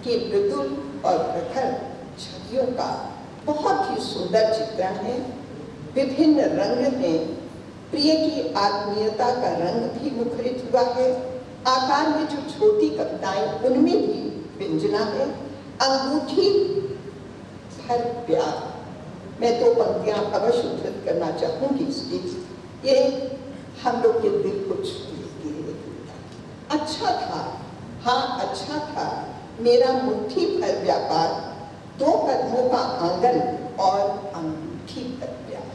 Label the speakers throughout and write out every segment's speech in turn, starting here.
Speaker 1: की मृदुल और प्रखर छवियों का बहुत ही सुंदर चित्रण है। विभिन्न रंग में प्रिय की आत्मीयता का रंग भी मुखरित हुआ है। आकार में जो छोटी कविताएं, उनमें भी व्यंजना है। अंगूठी भर प्यार, मैं 2 पंक्तियां अवश्य उद्धृत करना चाहूंगी इसकी। ये हम लोग के दिल को छू लेती है। अच्छा था, हाँ अच्छा था मेरा मुट्ठी भर व्यापार, 2 कदमों का आंगन और अंगूठी भर प्यार।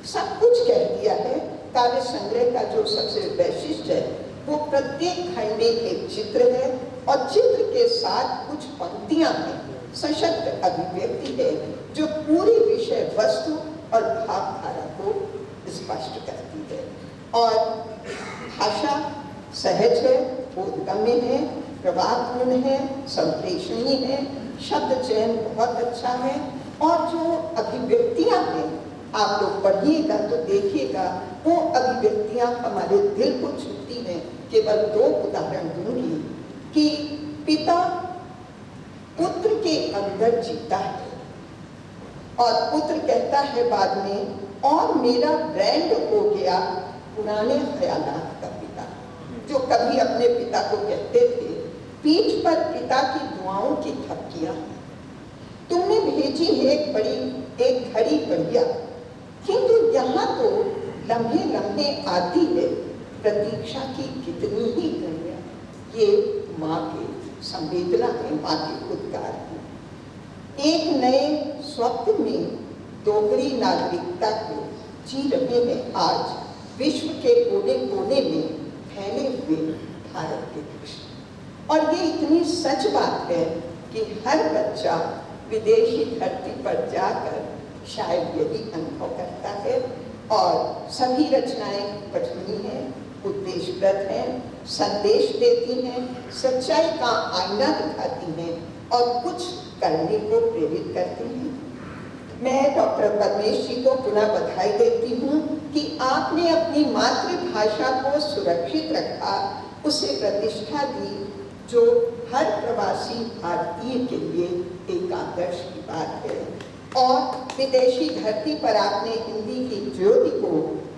Speaker 1: सब कुछ कह दिया है। काव्य संग्रह का जो सबसे वैशिष्ट है वो प्रत्येक खंड में एक चित्र है और चित्र के साथ कुछ पंक्तियां हैं। सशक्त अभिव्यक्ति है जो पूरी विषय वस्तु और भावधारा को स्पष्ट करती है। और भाषा सहज है, बोधगम्य है, प्रवाहपूर्ण है, संप्रेषणीय है, शब्द चयन बहुत अच्छा है। और जो अभिव्यक्तियां हैं, आप लोग पढ़िएगा तो देखिएगा, वो अभिव्यक्तियां हमारे दिल को छूती हैं। केवल 2 उदाहरण दूंगी कि पिता पुत्र के अंदर जीता है और पुत्र कहता है बाद में, और मेरा ब्रांड हो गया पुराने ख्यालात का पिता। जो कभी अपने पिता को कहते थे, पीठ पर पिता की दुआओं की थपकियां, तुमने भेजी है एक घड़ी बढ़िया, किंतु यहाँ तो लम्हे लम्हे आती है प्रतीक्षा की कितनी ही घड़ियां। ये माँ के संवेदना है, माँ के उद्गार है। एक नए स्वप्न में दोहरी नागरिकता को जी रहे हैं आज विश्व के कोने कोने में फैले हुए भारत के कृष्ण। और ये इतनी सच बात है कि हर बच्चा विदेशी धरती पर जाकर शायद यही अनुभव करता है। और सभी रचनाएं पठनीय हैं, उद्देश्यप्रद हैं, संदेश देती हैं, सच्चाई का आईना दिखाती हैं और कुछ करने को प्रेरित करती हैं। मैं डॉक्टर पद्मेश जी को पुनः बधाई देती हूँ कि आपने अपनी मातृभाषा को सुरक्षित रखा, उसे प्रतिष्ठा दी, जो हर प्रवासी भारतीय के लिए एक आदर्श की बात है। और विदेशी धरती पर आपने हिंदी की ज्योति को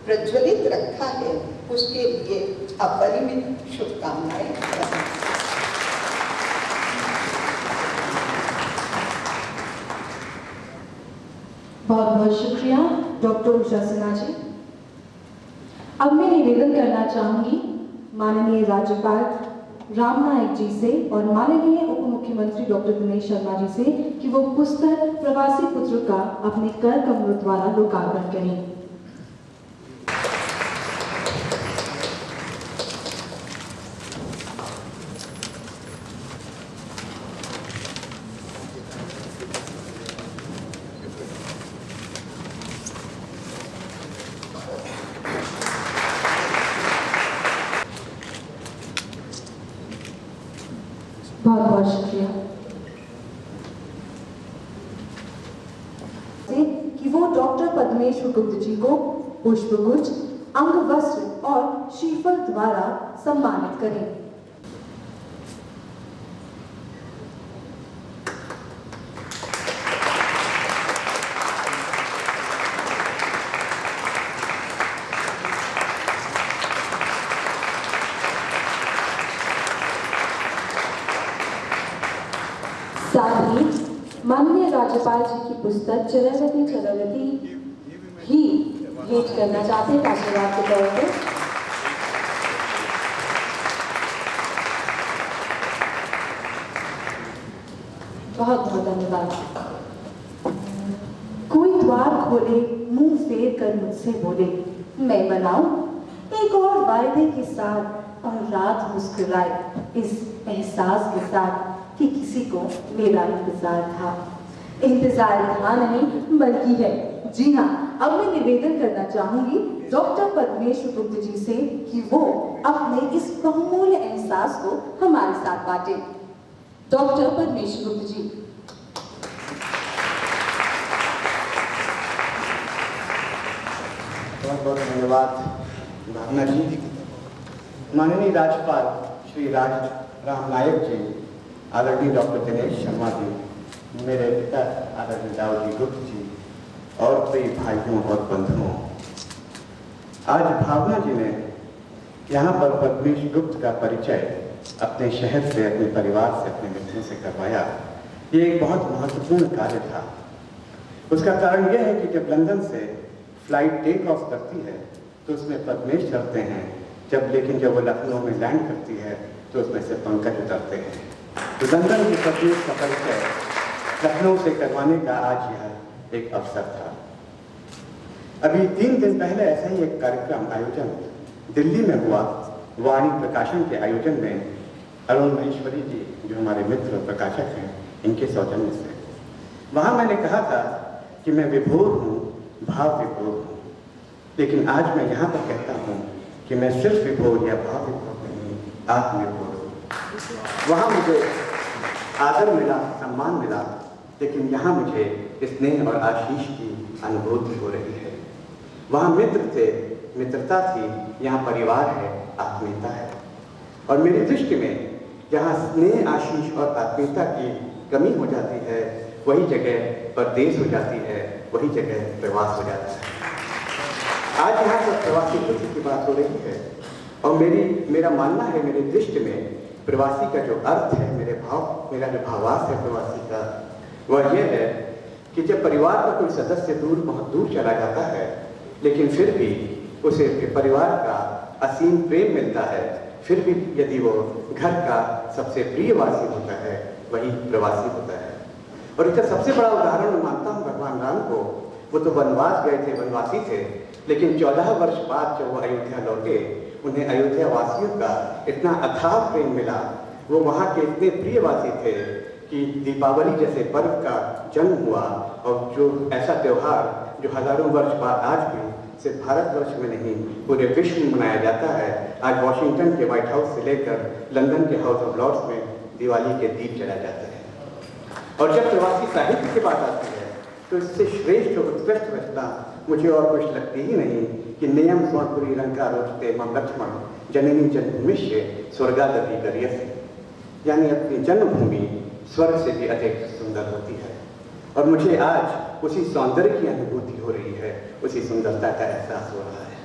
Speaker 1: प्रज्वलित रखा है, उसके लिए अपरिमित शुभकामनाएं।
Speaker 2: बहुत बहुत शुक्रिया डॉक्टर उषा सिन्हा जी। अब मैं निवेदन करना चाहूंगी माननीय राज्यपाल राम नाईक जी से और माननीय उप मुख्यमंत्री डॉक्टर दिनेश शर्मा जी से कि वो पुस्तक प्रवासी पुत्र का अपने कर कमलों द्वारा लोकार्पण करें। बहुत बहुत शुक्रिया कि वो डॉक्टर पद्मेश गुप्त जी को पुष्पगुच्छ, अंगवस्त्र और श्रीफल द्वारा सम्मानित करें। साथ ही माननीय राज्यपाल जी की पुस्तक चरवती चरवती ही भेंट करना चाहते हैं आशीर्वाद के तौर पर। बहुत बहुत धन्यवाद। कोई द्वार खोले, मुंह फेर कर मुझसे बोले, मैं बनाऊं एक और वायदे के साथ और रात मुस्कुराए इस एहसास के साथ कि किसी को मेरा इंतजार था। इंतजार था नहीं बल्कि है। जी हाँ, अब मैं निवेदन करना चाहूंगी डॉक्टर पद्मेश गुप्त जी से कि वो अपने इस बहुमूल्य एहसास को हमारे साथ बांटे। डॉक्टर पद्मेश गुप्त जी।
Speaker 3: बहुत बहुत धन्यवाद भावना जी। माननीय राज्यपाल श्री राम नायक जी, आदरणीय डॉक्टर दिनेश शर्मा जी, मेरे पिता आदरणीय दाऊजी गुप्त जी और कई भाइयों और बंधुओं, आज भावना जी ने यहाँ पर पद्मेश गुप्त का परिचय अपने शहर से, अपने परिवार से, अपने मित्रों से करवाया। ये एक बहुत महत्वपूर्ण कार्य था। उसका कारण यह है कि जब लंदन से फ्लाइट टेक ऑफ करती है तो उसमें पद्मेश चढ़ते हैं, लेकिन जब वो लखनऊ में लैंड करती है तो उसमें से पंकज उतरते हैं। तो लंदन के पद्मेश का परिचय लखनऊ से करवाने का आज यह एक अवसर था। अभी 3 दिन पहले ऐसा ही एक कार्यक्रम आयोजन दिल्ली में हुआ, वाणी प्रकाशन के आयोजन में अरुण महेश्वरी जी, जो हमारे मित्र और प्रकाशक हैं, इनके सौजन्य से। वहाँ मैंने कहा था कि मैं विभोर हूँ, भाव विभोर हूँ, लेकिन आज मैं यहाँ पर कहता हूँ कि मैं सिर्फ विभोर या भाव विभोर नहीं, आत्मविभोर हूँ। वहाँ मुझे आदर मिला, सम्मान मिला, लेकिन यहाँ मुझे स्नेह और आशीष की अनुभूति हो रही है। वहाँ मित्र थे, मित्रता थी, यहाँ परिवार है, आत्मीयता है। और मेरी दृष्टि में जहाँ स्नेह, आशीष और आत्मीयता की कमी हो जाती है, वही जगह परदेश हो जाती है, वही जगह प्रवास हो जाता है। आज यहाँ पर प्रवासी खुशी की बात हो रही है और मेरा मानना है, मेरी दृष्टि में प्रवासी का जो अर्थ है, मेरा जो भावार्थ है प्रवासी का, वह यह है कि जब परिवार का कोई सदस्य बहुत दूर चला जाता है, लेकिन फिर भी उसे परिवार का असीम प्रेम मिलता है, फिर भी यदि वो घर का सबसे प्रिय वासी होता है, वही प्रवासी होता है। और इसका सबसे बड़ा उदाहरण मैं मानता हूँ भगवान राम को। वो तो वनवास गए थे, वनवासी थे, लेकिन 14 वर्ष बाद जब वो अयोध्या लौटे, उन्हें अयोध्या वासियों का इतना अथाह प्रेम मिला, वो वहाँ के इतने प्रियवासी थे कि दीपावली जैसे पर्व का जन्म हुआ, और जो ऐसा त्यौहार जो हजारों वर्ष बाद आज भी सिर्फ भारतवर्ष में नहीं पूरे विश्व में मनाया जाता है। आज वॉशिंगटन के व्हाइट हाउस से लेकर लंदन के हाउस ऑफ लॉर्ड्स में दिवाली के दीप जलाए जाते हैं। और जब प्रवासी साहित्य की बात आती है तो इससे श्रेष्ठ और उत्कृष्ट रचना मुझे और कुछ लगती ही नहीं कि नियम स्वर्णपुरी रंका रोचते मम लक्ष्मण जननी जन्मभूमिष्य स्वर्गादपि गरीयसे, यानी अपनी जन्मभूमि स्वर्ग से भी अधिक सुंदर होती है। और मुझे आज उसी सौंदर्य की अनुभूति हो रही है, उसी सुंदरता का एहसास हो रहा है।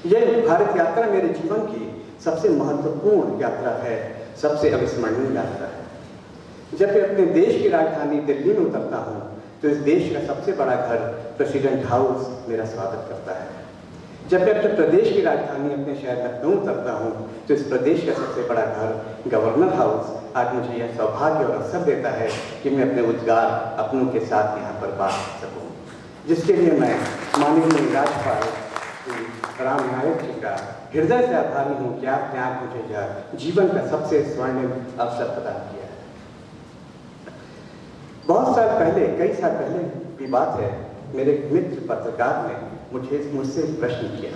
Speaker 3: यह भारत यात्रा मेरे जीवन की सबसे महत्वपूर्ण यात्रा है, सबसे अविस्मरणीय यात्रा है। जब मैं अपने देश की राजधानी दिल्ली में उतरता हूँ तो इस देश का सबसे बड़ा घर प्रेसिडेंट हाउस मेरा स्वागत करता है। जब मैं अपने प्रदेश की राजधानी अपने शहर लखनऊ उतरता हूँ तो इस प्रदेश का सबसे बड़ा घर गवर्नर हाउस आज मुझे यह सौभाग्य और अवसर देता है कि मैं अपने उद्गार अपनों के साथ यहाँ पर बात कर सकूँ, जिसके लिए मैं माननीय राज्यपाल राम नायक जी का हृदय से आभारी हूँ कि आपने आज मुझे यह जीवन का सबसे स्वर्णिम अवसर प्रदान किया है। बहुत साल पहले, कई साल पहले की बात है, मेरे मित्र पत्रकार ने मुझसे प्रश्न किया।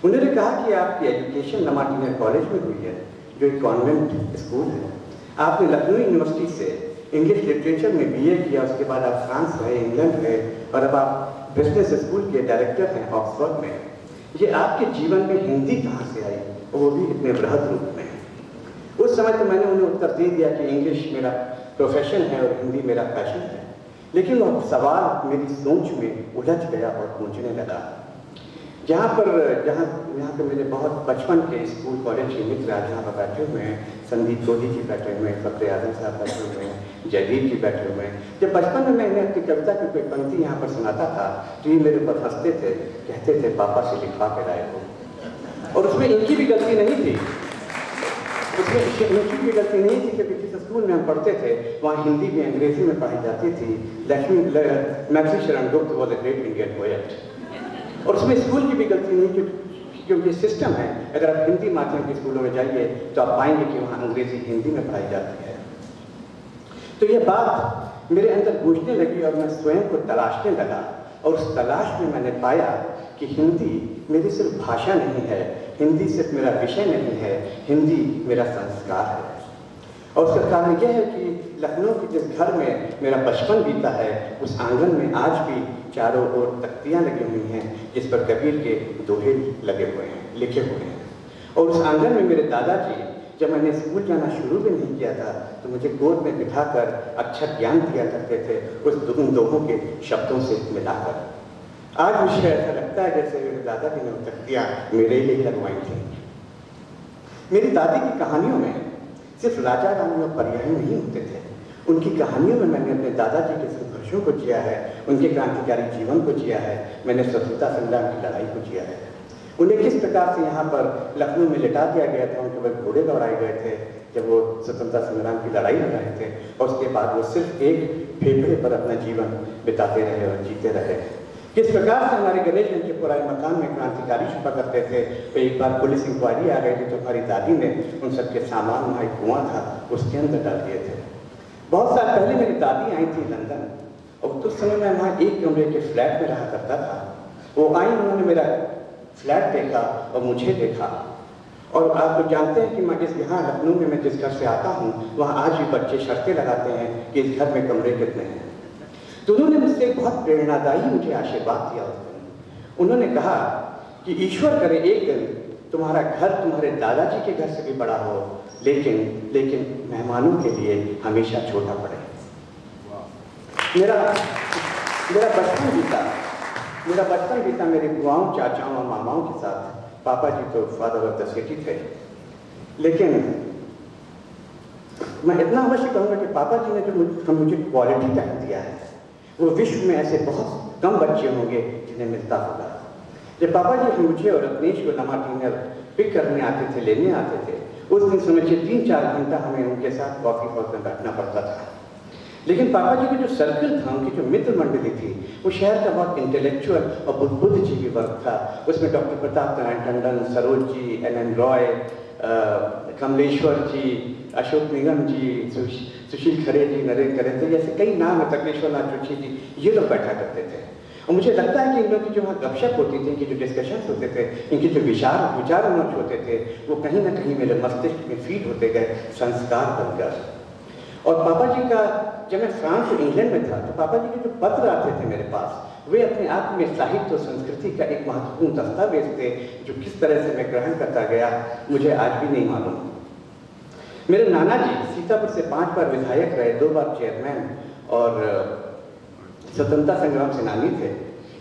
Speaker 3: उन्होंने कहा कि आपकी एजुकेशन लमाटीनर कॉलेज में हुई है, जो एक कॉन्वेंट स्कूल है। आपने लखनऊ यूनिवर्सिटी से इंग्लिश लिटरेचर में BA किया, उसके बाद आप फ्रांस गए, इंग्लैंड गए, और अब आप बिजनेस स्कूल के डायरेक्टर हैं ऑक्सफोर्ड में। ये आपके जीवन में हिंदी कहाँ से आई, और वो भी इतने बृहद रूप में? उस समय तो मैंने उन्हें उत्तर दे दिया कि इंग्लिश मेरा प्रोफेशन है और हिंदी मेरा पैशन है, लेकिन वो सवाल मेरी सोच में उलझ गया और पूछने लगा। यहाँ पर मेरे बहुत बचपन के स्कूल कॉलेज के मित्र आज यहाँ पर बैठे हुए हैं, संदीप गोदी जी बैठे हुए हैं, फखरे आजम साहब बैठे हुए हैं, जयदीप जी बैठे हुए हैं। जब बचपन में मैंने अपनी कविता की कोई पंक्ति यहाँ पर सुनाता था तो ये मेरे ऊपर हंसते थे, कहते थे पापा से लिखवा के लाए हो। और उसमें इनकी भी गलती नहीं थी, इनकी भी गलती नहीं थी, क्योंकि जिस स्कूल में हम पढ़ते थे वहाँ हिंदी भी अंग्रेजी में पढ़ाई जाती थी। महर्षि Sharan Gupt was a great Indian poet, और उसमें स्कूल की भी गलती नहीं, क्योंकि सिस्टम है। अगर आप हिंदी माध्यम के स्कूलों में जाइए तो आप पाएंगे कि वहाँ अंग्रेजी हिंदी में पढ़ाई जाती है। तो ये बात मेरे अंदर गूंजने लगी और मैं स्वयं को तलाशने लगा, और उस तलाश में मैंने पाया कि हिंदी मेरी सिर्फ भाषा नहीं है, हिंदी सिर्फ मेरा विषय नहीं है, हिंदी मेरा संस्कार है। और उसका कारण यह है कि लखनऊ के जिस घर में मेरा बचपन बीता है, उस आंगन में आज भी चारों ओर तख्तियाँ लगी हुई हैं जिस पर कबीर के दोहे लगे हुए हैं, लिखे हुए हैं। और उस आंगन में मेरे दादाजी जब मैंने स्कूल जाना शुरू भी नहीं किया था तो मुझे गोद में बिठाकर अक्षर ज्ञान दिया करते थे, उस उन दोनों के शब्दों से मिलाकर। आज मुझे ऐसा लगता है जैसे मेरे दादाजी ने तख्तियाँ मेरे लिए लगवाई थी। मेरी दादी की कहानियों में सिर्फ राजा रानी और परियां नहीं होते थे, उनकी कहानियों में मैंने अपने दादाजी के संघर्षों को जिया है, उनके क्रांतिकारी जीवन को जिया है, मैंने स्वतंत्रता संग्राम की लड़ाई को जिया है। उन्हें किस प्रकार से यहाँ पर लखनऊ में लिटा दिया गया था, उनके ऊपर घोड़े दौड़ाए गए थे जब वो स्वतंत्रता संग्राम की लड़ाई लड़ रहे थे, और उसके बाद वो सिर्फ एक फेफड़े पर अपना जीवन बिताते रहे और जीते रहे। किस प्रकार से हमारे गणेश जी के पुराने मकान में क्रांतिकारी छुपा करते थे। तो एक बार पुलिस इंक्वायरी आ गई थी तो हमारी दादी ने उन सबके सामान, वहाँ एक कुआं था उसके अंदर डाल दिए थे। बहुत साल पहले मेरी दादी आई थी लंदन, और उस समय मैं वहाँ एक कमरे के फ्लैट में रहा करता था। वो आई, उन्होंने मेरा फ्लैट देखा और मुझे देखा, और आप तो जानते हैं कि मैं यहाँ लखनऊ में मैं जिस घर से आता हूँ वहाँ आज भी बच्चे शर्तें लगाते हैं कि इस घर में कमरे कितने हैं। तो उन्होंने मुझसे बहुत प्रेरणादायी मुझे आशीर्वाद दिया उस दिन। उन्होंने कहा कि ईश्वर करे एक दिन तुम्हारा घर तुम्हारे दादाजी के घर से भी बड़ा हो, लेकिन मेहमानों के लिए हमेशा छोटा पड़े। मेरा बचपन बीता मेरी बुआओं, चाचाओं और मामाओं के साथ। पापा जी तो फादर ऑफ द सिटी थे, लेकिन मैं इतना अवश्य कहूँगा कि पापा जी ने जो मुझे क्वालिटी टाइम दिया है वो विश्व में ऐसे बहुत कम बच्चे होंगे जिन्हें मिलता होगा। जब पापा जी मुझे और रत्नेश को लम्हा डिनर पिक करने आते थे, लेने आते थे, उस दिन समझिए 3-4 घंटा हमें उनके साथ कॉफी हाउस में बैठना पड़ता था। लेकिन पापा जी का जो सर्कल था, उनकी जो मित्र मंडली थी, वो शहर का बहुत इंटेलेक्चुअल और बुद्धिजीवी वर्ग था। उसमें डॉक्टर प्रताप नारायण टंडन, सरोज जी, NN रॉय, कमलेश्वर जी, अशोक निगम जी, सुशील खरे जी, नरेंद्र करेंद्र, जैसे कई नाम है, तकलेश्वर नाथ जोशी जी, ये लोग बैठा करते थे। और मुझे लगता है कि इन लोगों की जो वहाँ गपशप होती थी, इनकी जो डिस्कशन होते थे, इनके जो विचार विमर्श होते थे, वो कहीं ना कहीं मेरे मस्तिष्क में फीड होते गए संस्कार बनकर। और पापा जी का, जब मैं फ्रांस और इंग्लैंड में था तो पापा जी के जो पत्र आते थे मेरे पास, वे अपने आप में साहित्य और संस्कृति का एक महत्वपूर्ण दस्तावेज थे, जो किस तरह से मैं ग्रहण करता गया मुझे आज भी नहीं मालूम। मेरे नाना जी सीतापुर से 5 बार विधायक रहे, 2 बार चेयरमैन और स्वतंत्रता संग्राम सेनानी थे।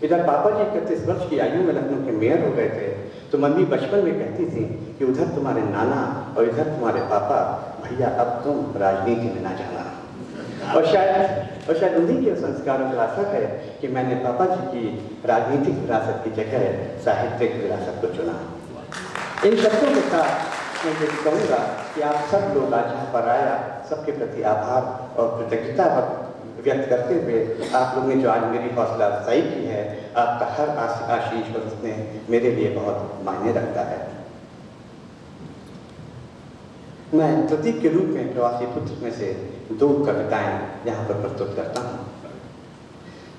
Speaker 3: इधर पापा जी 31 वर्ष की आयु में लखनऊ के मेयर हो गए थे। तो मम्मी बचपन में कहती थी कि उधर तुम्हारे नाना और इधर तुम्हारे पापा, भैया अब तुम राजनीति में ना जाना। और शायद उन्हीं के संस्कारों का असर है कि मैंने पापा जी की राजनीतिक विरासत की जगह साहित्यिक विरासत को चुना। इन शब्दों के साथ मैं ये कहूँगा कि आप सब लोग आज यहाँ पर आया, सबके प्रति आभार और कृतज्ञता व्यक्त करते हुए आप लोग ने जो आज मेरी हौसला अफजाई की है, आपका हर आशीष और उसमें मेरे लिए बहुत मायने रखता है। मैं प्रतीक के रूप में प्रवासी पुत्र में से 2 कविताएं यहाँ पर प्रस्तुत करता हूँ।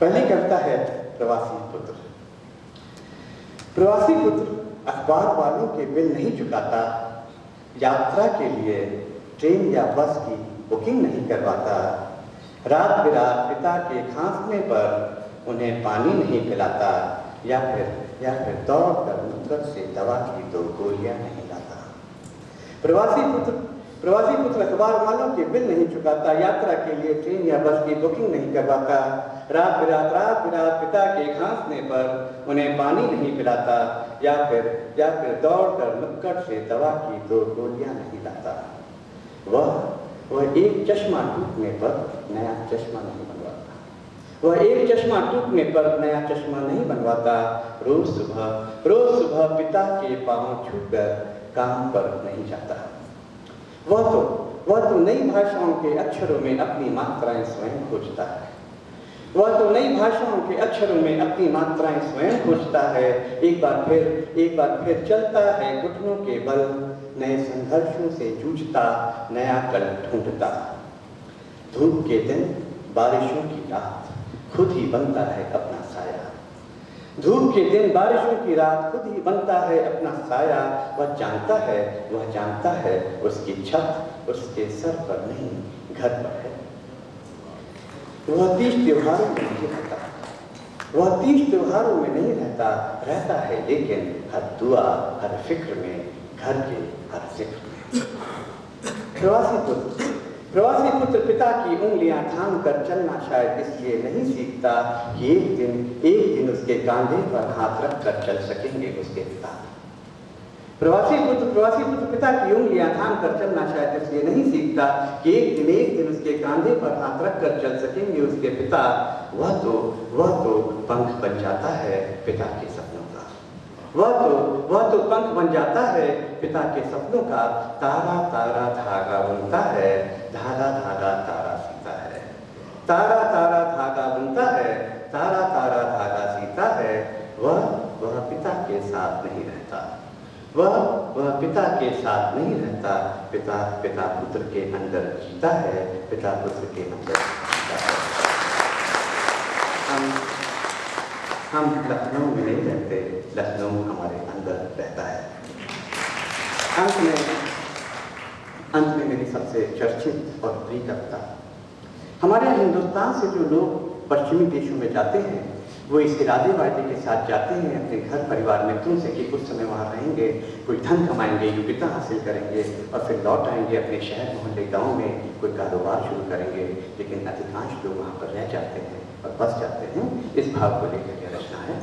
Speaker 3: पहली कविता है प्रवासी पुत्र। प्रवासी पुत्र अखबार वालों के बिल नहीं चुकाता, यात्रा के लिए ट्रेन या बस की बुकिंग नहीं करवाता, रात बिरात पिता के खांसने पर उन्हें पानी नहीं पिलाता, या फिर दौड़ कर नुक्कड़ से दवा की 2 गोलियां नहीं लाता। प्रवासी पुत्र अखबार वालों के बिल नहीं चुकाता, यात्रा के लिए ट्रेन या बस की बुकिंग नहीं करवाता, रात बिरात पिता के खांसने पर उन्हें पानी नहीं पिलाता, या फिर दौड़ कर नुक्कड़ से दवा की 2 गोलियां नहीं लाता। वह एक चश्मा टूटने पर नया चश्मा नहीं बनवाता। वह एक चश्मा टूटने पर नया चश्मा नहीं बनवाता। रोज सुबह पिता के पांव छूकर काम पर नहीं जाता। वह तो नई भाषाओं के अक्षरों में अपनी मात्राएं स्वयं खोजता है। वह तो नई भाषाओं के अक्षरों में अपनी मात्राएं स्वयं खोजता है। एक बार फिर चलता है घुटनों के बल, नए संघर्षों से जूझता, नया कल ढूंढता। धूप के दिन, बारिशों की रात, खुद ही बनता है अपना साया। धूप के दिन, बारिशों की रात, खुद ही बनता है अपना साया। वह जानता है उसकी छत उसके सर पर नहीं, घर पर है। वह 30 त्योहारों में नहीं रहता। वह 30 त्योहारों में नहीं रहता है, लेकिन हर दुआ, हर फिक्र में, घर के हर जिक्र में। प्रवासी पुत्र पिता की उंगलियां थाम कर चलना शायद इसलिए नहीं सीखता कि एक दिन उसके कांधे पर हाथ रख कर चल सकेंगे उसके पिता। प्रवासी पुत्र पिता की उंगलियां थाम कर चलना शायद इसलिए नहीं सीखता कि एक दिन उसके कांधे पर हाथ रख कर चल सकेंगे उसके पिता। वह तो पंख बन जाता है पिता के सपनों का। वह तो पंख बन जाता है पिता के सपनों का। तारा तारा धागा बुनता है, धागा धागा तारा सीता है। तारा तारा धागा बुनता है, तारा तारा धागा सीता है। वह पिता के साथ नहीं रहता। वह पिता के साथ नहीं रहता। पिता पुत्र के अंदर जीता है, पिता पुत्र के अंदर जीता है। हम लखनऊ में नहीं रहते, लखनऊ हमारे अंदर रहता है। अंत में मेरी सबसे चर्चित और प्रिय कविता। हमारे हिंदुस्तान से जो लोग पश्चिमी देशों में जाते हैं वो इस इरादे वादे के साथ जाते हैं अपने घर परिवार मित्रों से कि कुछ समय वहाँ रहेंगे, कोई धन कमाएंगे, योग्यता हासिल करेंगे और फिर लौट आएंगे अपने शहर मोहल्ले गांव में, कोई कारोबार शुरू करेंगे। लेकिन अधिकांश लोग वहाँ पर रह जाते हैं और बस जाते हैं। इस भाव को लेकर यह रचना है।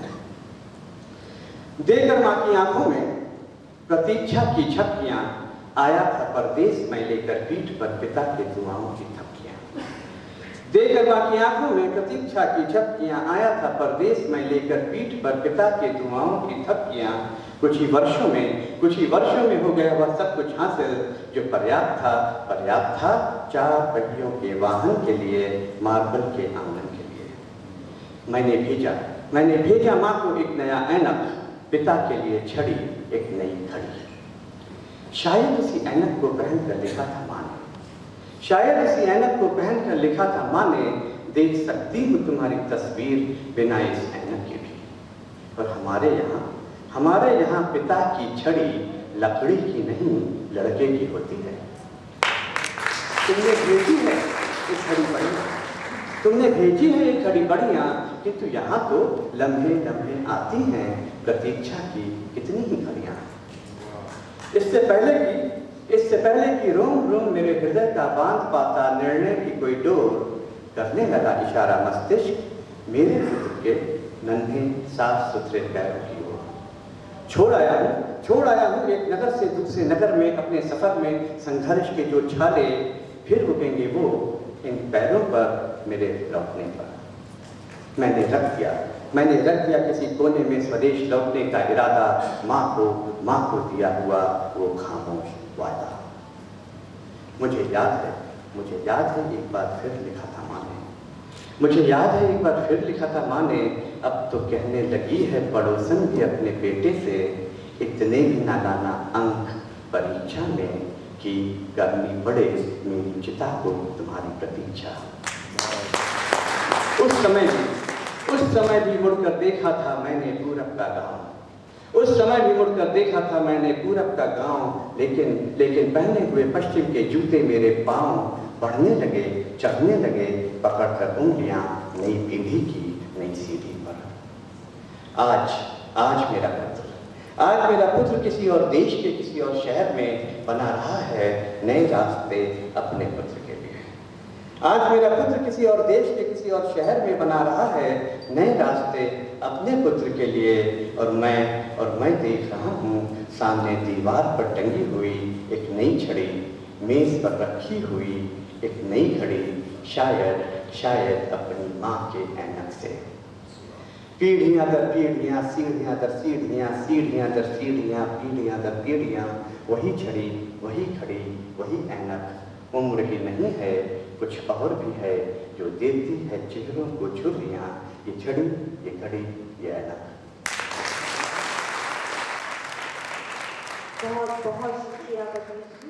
Speaker 3: देकर माँ की आंखों में प्रतीक्षा की झपकियां, आया था परदेश में लेकर पीठ पर पिता के दुआओं की थपकियां। देकर माँ की आंखों में प्रतीक्षा की झपकियां, आया था परदेश में लेकर पीठ पर पिता के दुआओं की थपकियां। कुछ ही वर्षों में हो गया वह सब कुछ हासिल जो पर्याप्त था 4 पहियों के वाहन के लिए, मार्बल के आंगन के लिए। मैंने भेजा माँ को एक नया ऐनक, पिता के लिए छड़ी एक नई घड़ी। शायद उसी ऐनक को पहनकर लिखा था माँ ने, शायद उसी ऐनक को पहनकर लिखा था माँ ने, देख सकती हूँ तुम्हारी तस्वीर बिना इस ऐनक के भी। और हमारे यहाँ पिता की छड़ी लकड़ी की नहीं लड़के की होती है। तुमने भेजी है ये छड़ी बढ़िया, तुमने भेजी है ये छड़ी बढ़िया, किंतु यहाँ तो लम्हे लम्हे आती हैं प्रतीक्षा की कितनी ही घड़ियाँ। इससे पहले कि रोम रोम मेरे हृदय का बांध पाता निर्णय की कोई डोर, करने लगा इशारा मस्तिष्क मेरे पुत्र के नन्हे साफ सुथरे पैरों की ओर। छोड़ आया हूँ एक नगर से दूसरे नगर में, अपने सफर में संघर्ष के जो छाले, फिर रुकेंगे वो इन पैरों पर मेरे लौटने पर। मैंने रख दिया किसी कोने में स्वदेश लौटने का इरादा, माँ को दिया हुआ वो खामोश वादा। मुझे याद है एक बार फिर लिखा था माँ ने, अब तो कहने लगी है पड़ोसन भी अपने बेटे से, इतने भी ना लाना अंक परीक्षा में कि करनी पड़े मेरी चिता को तुम्हारी प्रतीक्षा। उस समय भी मुड़कर देखा था मैंने पूरब का गांव, लेकिन पहने हुए पश्चिम के जूते मेरे पांव बढ़ने लगे, चढ़ने लगे, पकड़कर उंगलियां नई पीढ़ी की नई सीढ़ी पर। आज मेरा पुत्र किसी और देश के किसी और शहर में बना रहा है नए रास्ते अपने पुत्र के लिए। आज मेरा पुत्र किसी और देश के किसी और शहर में बना रहा है नए रास्ते अपने पुत्र के लिए, और मैं देख रहा हूँ सामने दीवार पर टंगी हुई एक नई छड़ी, मेज पर रखी हुई एक नई घड़ी, शायद अपनी माँ के ऐनक से। पीढ़ियां दर पीढ़ियां, सीढ़ियां दर सीढ़ियां, सीढ़ियां दर सीढ़ियां, पीढ़ियां दर पीढ़ियां, वही छड़ी, वही घड़ी, वही ऐनक। उम्र ही नहीं है कुछ और भी है जो देती है चेहरों को झुर्रियां, ये छड़ी, ये घड़ी, ये ऐनक।
Speaker 2: बहुत शुक्रिया बदरी जी।